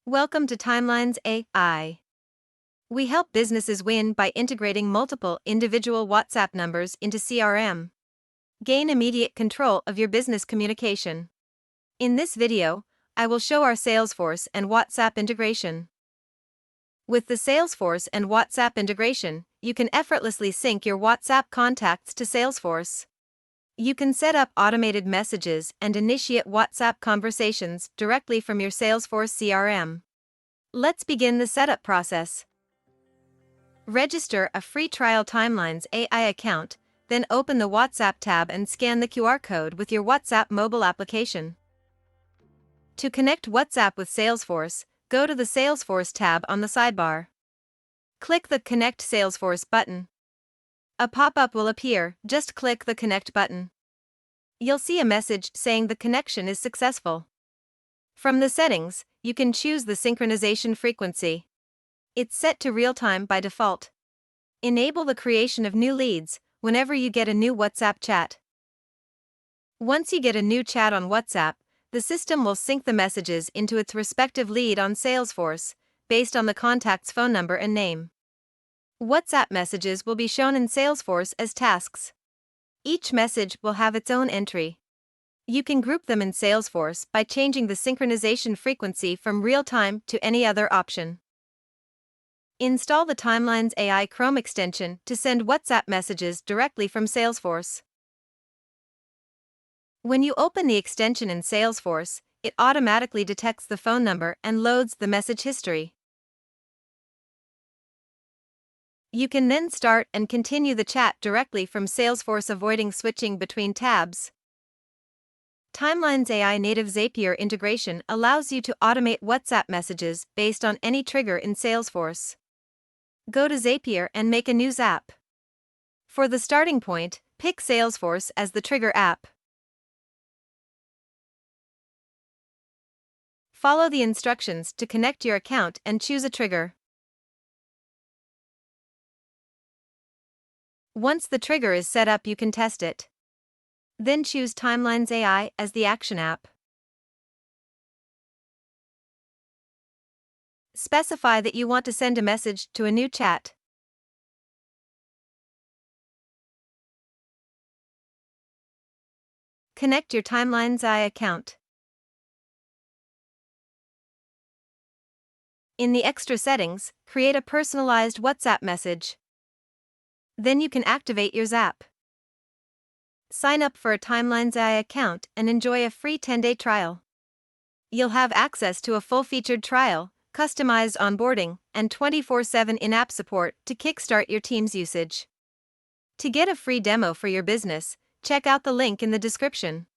Welcome to TimelinesAI. We help businesses win by integrating multiple individual WhatsApp numbers into CRM. Gain immediate control of your business communication. In this video, I will show our Salesforce and WhatsApp integration. With the Salesforce and WhatsApp integration, you can effortlessly sync your WhatsApp contacts to Salesforce. You can set up automated messages and initiate WhatsApp conversations directly from your Salesforce CRM. Let's begin the setup process. Register a free trial TimelinesAI account, then open the WhatsApp tab and scan the QR code with your WhatsApp mobile application. To connect WhatsApp with Salesforce, go to the Salesforce tab on the sidebar. Click the Connect Salesforce button. A pop-up will appear, just click the Connect button. You'll see a message saying the connection is successful. From the settings, you can choose the synchronization frequency. It's set to real-time by default. Enable the creation of new leads whenever you get a new WhatsApp chat. Once you get a new chat on WhatsApp, the system will sync the messages into its respective lead on Salesforce, based on the contact's phone number and name. WhatsApp messages will be shown in Salesforce as tasks. Each message will have its own entry. You can group them in Salesforce by changing the synchronization frequency from real-time to any other option. Install the TimelinesAI Chrome extension to send WhatsApp messages directly from Salesforce. When you open the extension in Salesforce, it automatically detects the phone number and loads the message history. You can then start and continue the chat directly from Salesforce, avoiding switching between tabs. TimelinesAI native Zapier integration allows you to automate WhatsApp messages based on any trigger in Salesforce. Go to Zapier and make a new Zap. For the starting point, pick Salesforce as the trigger app. Follow the instructions to connect your account and choose a trigger. Once the trigger is set up, you can test it. Then choose TimelinesAI as the action app. Specify that you want to send a message to a new chat. Connect your TimelinesAI account. In the extra settings, create a personalized WhatsApp message. Then you can activate your Zap. Sign up for a TimelinesAI account and enjoy a free 10-day trial. You'll have access to a full-featured trial, customized onboarding, and 24/7 in-app support to kickstart your team's usage. To get a free demo for your business, check out the link in the description.